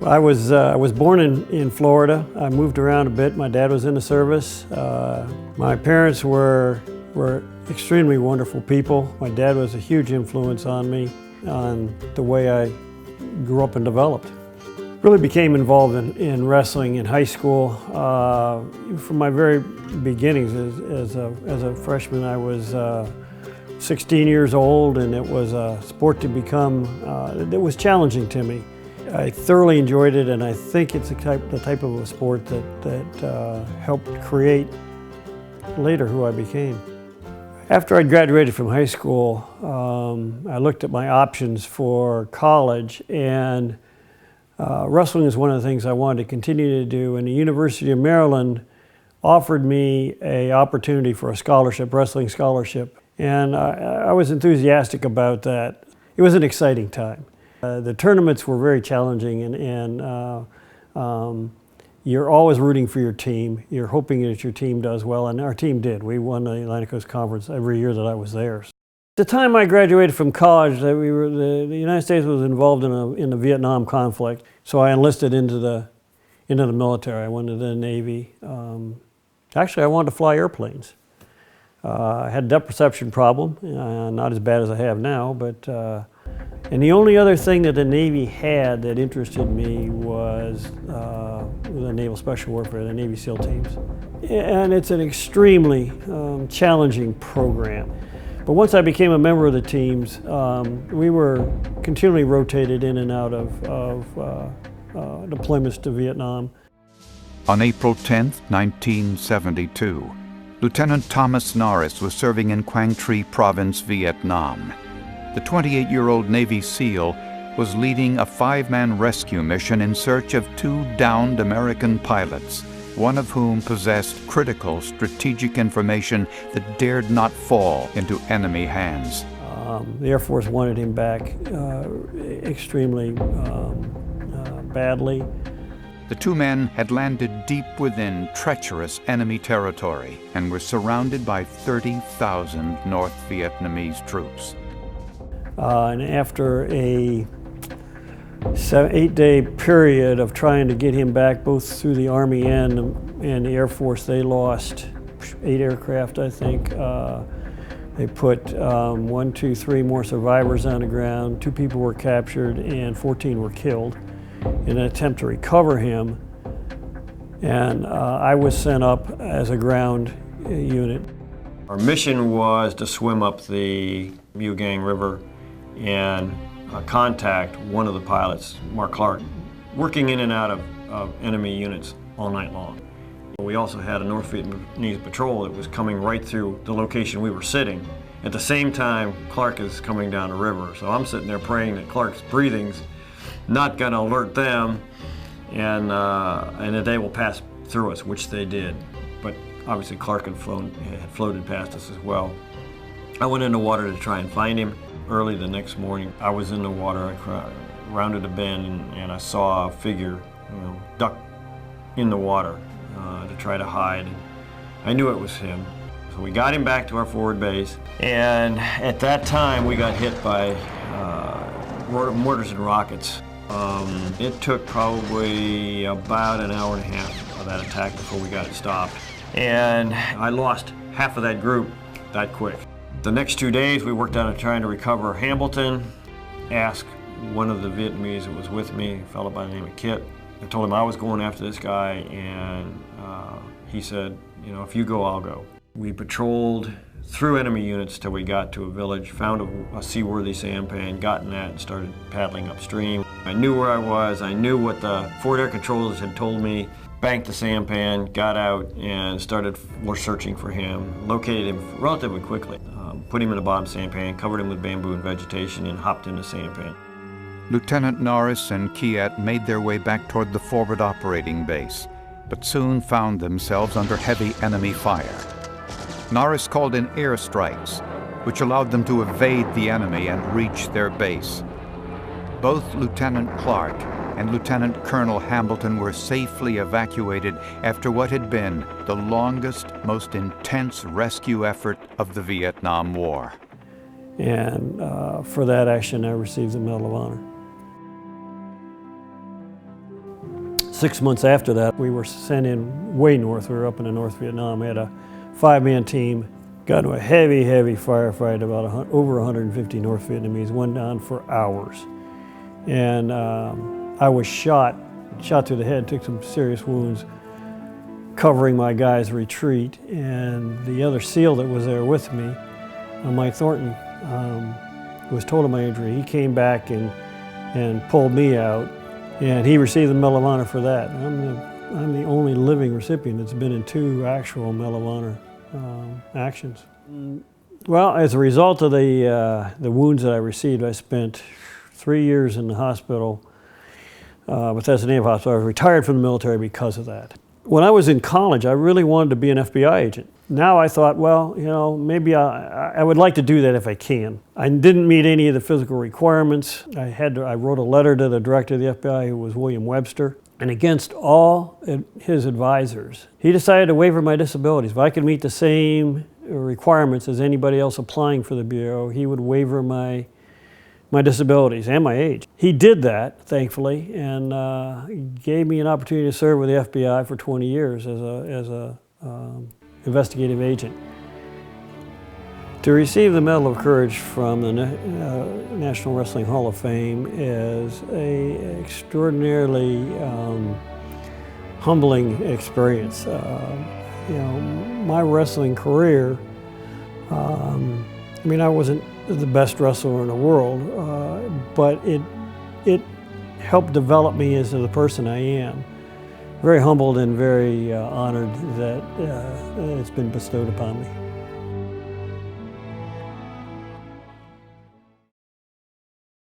I was born in Florida. I moved around a bit. My dad was in the service. My parents were extremely wonderful people. My dad was a huge influence on me, on the way I grew up and developed. Really became involved in wrestling in high school. From my very beginnings as a freshman, I was 16 years old, and it was a sport to become, it was challenging to me. I thoroughly enjoyed it, and I think it's the type of a sport that helped create later who I became. After I graduated from high school, I looked at my options for college, and wrestling is one of the things I wanted to continue to do, and the University of Maryland offered me an opportunity for a scholarship, wrestling scholarship, and I was enthusiastic about that. It was an exciting time. The tournaments were very challenging, and you're always rooting for your team. You're hoping that your team does well, and our team did. We won the Atlantic Coast Conference every year that I was there. At the time I graduated from college, the United States was involved in the Vietnam conflict, so I enlisted into the military. I went into the Navy. Actually, I wanted to fly airplanes. I had a depth perception problem, not as bad as I have now, but and the only other thing that the Navy had that interested me was the Naval Special Warfare, the Navy SEAL teams. And it's an extremely challenging program. But once I became a member of the teams, we were continually rotated in and out of deployments to Vietnam. On April 10, 1972, Lieutenant Thomas Norris was serving in Quang Tri Province, Vietnam. The 28-year-old Navy SEAL was leading a 5-man rescue mission in search of 2 downed American pilots, one of whom possessed critical strategic information that dared not fall into enemy hands. The Air Force wanted him back extremely badly. The 2 men had landed deep within treacherous enemy territory and were surrounded by 30,000 North Vietnamese troops. And after a 8-day period of trying to get him back, both through the Army and the Air Force, they lost 8 aircraft, I think. They put 3 more survivors on the ground. 2 people were captured, and 14 were killed in an attempt to recover him. And I was sent up as a ground unit. Our mission was to swim up the Mugang River and contact one of the pilots, Mark Clark, working in and out of enemy units all night long. We also had a North Vietnamese patrol that was coming right through the location we were sitting. At the same time, Clark is coming down the river. So I'm sitting there praying that Clark's breathing's not gonna alert them, and that they will pass through us, which they did. But obviously Clark had floated past us as well. I went into water to try and find him. Early the next morning, I was in the water. I rounded a bend, and I saw a figure, duck in the water to try to hide. I knew it was him. So we got him back to our forward base, and at that time we got hit by mortars and rockets. It took probably about an hour and a half of that attack before we got it stopped. And I lost half of that group that quick. The next 2 days we worked on trying to recover Hamilton. Asked one of the Vietnamese that was with me, a fellow by the name of Kit. I told him I was going after this guy, and he said, if you go, I'll go. We patrolled through enemy units till we got to a village, found a seaworthy sampan, got in that and started paddling upstream. I knew where I was, I knew what the forward air controllers had told me. Banked the sampan, got out, and started searching for him. Located him relatively quickly. Put him in a bottom sampan, covered him with bamboo and vegetation, and hopped in the sampan. Lieutenant Norris and Kiat made their way back toward the forward operating base, but soon found themselves under heavy enemy fire. Norris called in airstrikes, which allowed them to evade the enemy and reach their base. Both Lieutenant Clark and Lieutenant Colonel Hamilton were safely evacuated after what had been the longest, most intense rescue effort of the Vietnam War. And for that action, I received the Medal of Honor. 6 months after that, we were sent in way north. We were up in the North Vietnam. We had a 5-man team, got into a heavy, heavy firefight, about over 150 North Vietnamese, went on for hours. And I was shot through the head, took some serious wounds, covering my guy's retreat. And the other SEAL that was there with me, Mike Thornton, was told of my injury. He came back and pulled me out, and he received the Medal of Honor for that. I'm the only living recipient that's been in 2 actual Medal of Honor actions. Well, as a result of the wounds that I received, I spent 3 years in the hospital, Bethesda Naval Hospital. I was retired from the military because of that. When I was in college, I really wanted to be an FBI agent. Now I thought, well, you know, maybe I would like to do that if I can. I didn't meet any of the physical requirements. I wrote a letter to the director of the FBI, who was William Webster, and against all his advisors, he decided to waiver my disabilities. If I could meet the same requirements as anybody else applying for the Bureau, he would waiver my disabilities and my age. He did that, thankfully, and gave me an opportunity to serve with the FBI for 20 years as a investigative agent. To receive the Medal of Courage from the National Wrestling Hall of Fame is an extraordinarily humbling experience. You know, my wrestling career, I mean, I wasn't the best wrestler in the world, but it helped develop me into the person I am. Very humbled and very honored that it's been bestowed upon me.